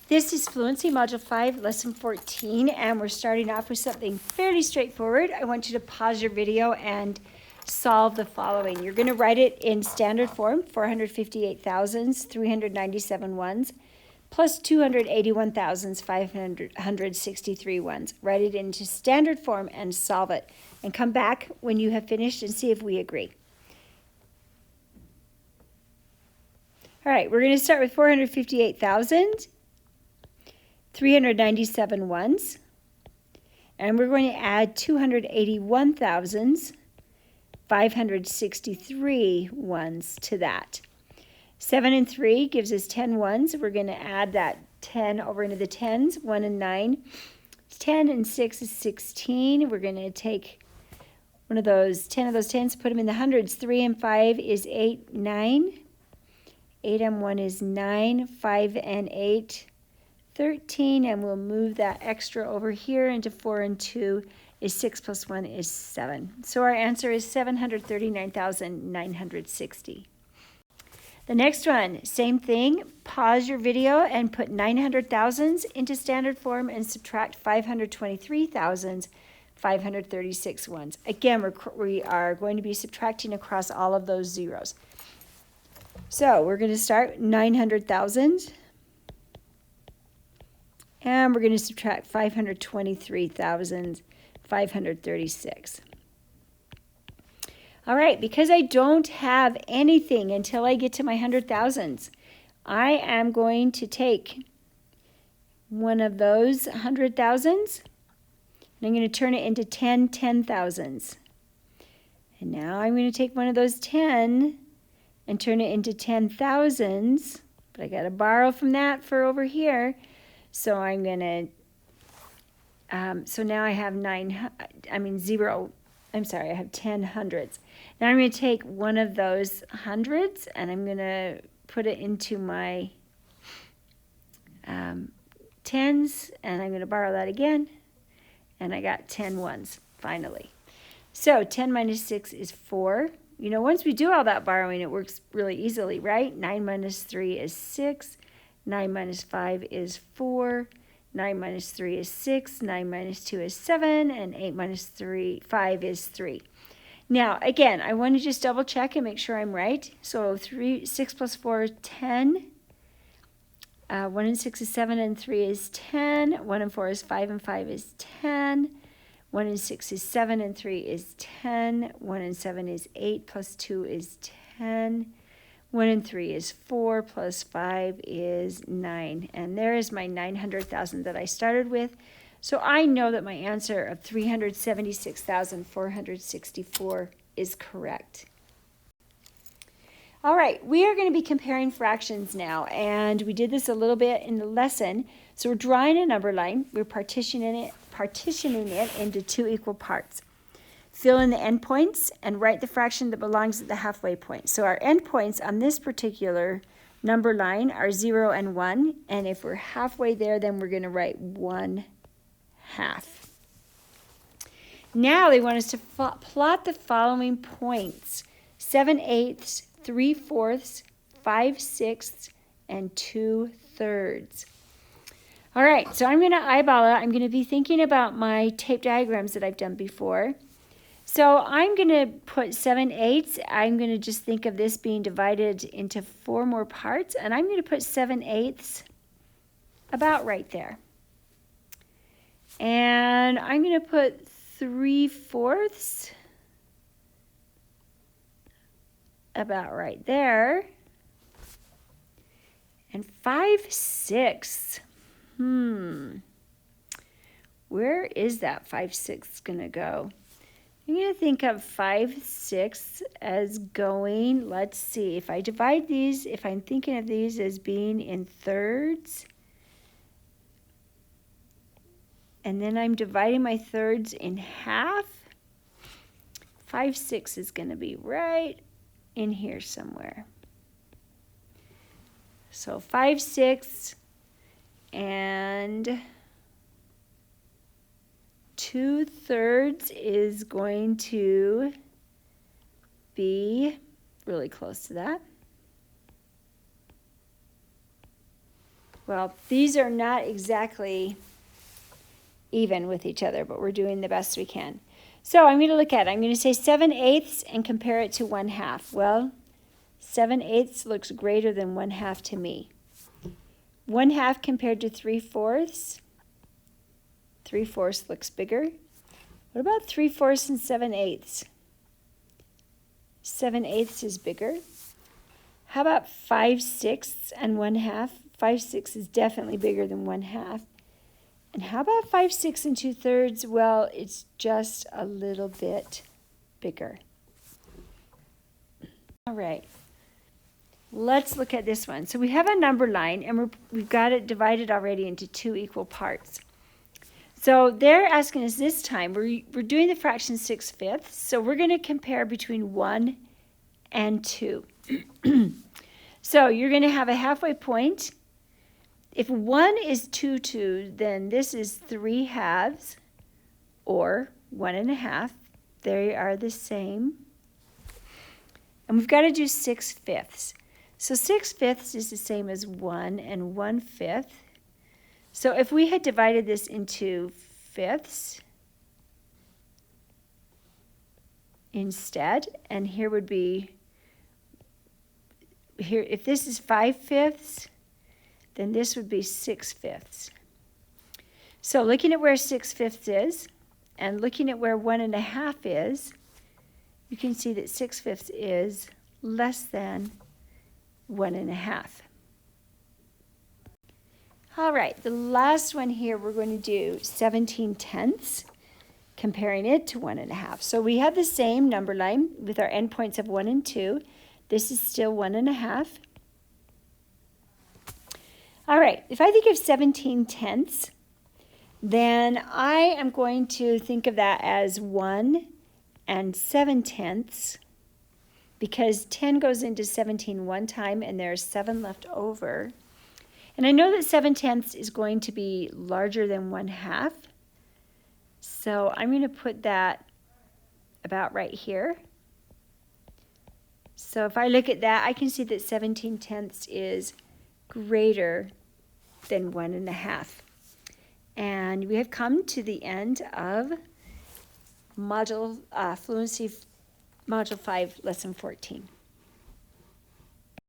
This is Fluency Module 5, Lesson 14, and we're starting off with something fairly straightforward. I want you to pause your video and solve the following. You're going to write it in standard form, 458 thousands, 397 ones, plus 281,563 ones. Write it into standard form and solve it. And come back when you have finished and see if we agree. All right, we're going to start with 458,000. 397 ones, and we're going to add 281,563 ones to that. 7 and 3 gives us 10 ones. We're going to add that 10 over into the tens. 1 and 9, 10 and 6 is 16. We're going to take one of those 10 of those tens, put them in the hundreds. 3 and 5 is 8, 9. 8 and 1 is 9. 5 and 8, 13, and we'll move that extra over here into 4 and 2 is 6 plus 1 is 7. So our answer is 739,960. The next one, same thing. Pause your video and put 900,000s into standard form and subtract 523,536 ones. Again, we are going to be subtracting across all of those zeros. So we're going to start 900,000. And we're going to subtract 523,536. All right, because I don't have anything until I get to my 100,000s, I am going to take one of those 100,000s, and I'm going to turn it into 10 10,000s. And now I'm going to take one of those 10 and turn it into 10,000s, but I got to borrow from that for over here. So I'm going to, so now I have I have 10 hundreds. Now I'm going to take one of those hundreds and I'm going to put it into my tens, and I'm going to borrow that again, and I got 10 ones finally. So 10 minus 6 is 4. You know, once we do all that borrowing, it works really easily, right? 9 minus 3 is 6. 9 minus 5 is 4. 9 minus 3 is 6. 9 minus 2 is 7. And 8 minus 5 is 3. Now, again, I want to just double check and make sure I'm right. So 6 plus 4 is 10. 1 and 6 is 7 and 3 is 10. 1 and 4 is 5 and 5 is 10. 1 and 6 is 7 and 3 is 10. 1 and 7 is 8 plus 2 is 10. 1 and 3 is 4 plus 5 is 9. And there is my 900,000 that I started with. So I know that my answer of 376,464 is correct. All right, we are going to be comparing fractions now. And we did this a little bit in the lesson. So we're drawing a number line. We're partitioning it into two equal parts. Fill in the endpoints and write the fraction that belongs at the halfway point. So our endpoints on this particular number line are 0 and 1. And if we're halfway there, then we're going to write 1/2. Now they want us to plot the following points: 7/8, 3/4, 5/6, and 2/3. All right, so I'm going to eyeball it. I'm going to be thinking about my tape diagrams that I've done before. So I'm going to put 7/8. I'm going to just think of this being divided into 4 more parts, and I'm going to put 7/8 about right there. And I'm going to put 3/4 about right there. And 5/6. Where is that 5/6 going to go? I'm going to think of 5/6 as going, let's see, if I divide these, if I'm thinking of these as being in thirds, and then I'm dividing my thirds in half, 5/6 is going to be right in here somewhere. So 5/6 and 2/3 is going to be really close to that. Well, these are not exactly even with each other, but we're doing the best we can. So I'm going to look at it. I'm going to say 7/8 and compare it to 1/2. Well, 7/8 looks greater than 1/2 to me. 1/2 compared to 3/4. 3/4 looks bigger. What about 3/4 and 7/8? 7/8 is bigger. How about 5/6 and 1/2? 5/6 is definitely bigger than 1/2. And how about 5/6 and 2/3? Well, it's just a little bit bigger. All right. Let's look at this one. So we have a number line, and we've got it divided already into 2 equal parts. So they're asking us this time, we're doing the fraction 6/5, so we're going to compare between 1 and 2. So you're going to have a halfway point. If 1 is 2/2, then this is 3/2 or 1.5. They are the same. And we've got to do 6/5. So 6/5 is the same as 1 and 1/5. So if we had divided this into fifths instead, and here would be, here, if this is 5/5, then this would be 6/5. So looking at where 6/5 is, and looking at where 1.5 is, you can see that 6/5 is less than 1.5. All right, the last one here, we're going to do 17/10, comparing it to 1.5. So we have the same number line with our endpoints of 1 and 2. This is still 1.5. All right, if I think of 17/10, then I am going to think of that as 1 and 7/10, because 10 goes into 17 one time, and there's 7 left over. And I know that 7/10 is going to be larger than 1/2. So I'm going to put that about right here. So if I look at that, I can see that 17/10 is greater than 1.5. And we have come to the end of Fluency Module 5, Lesson 14.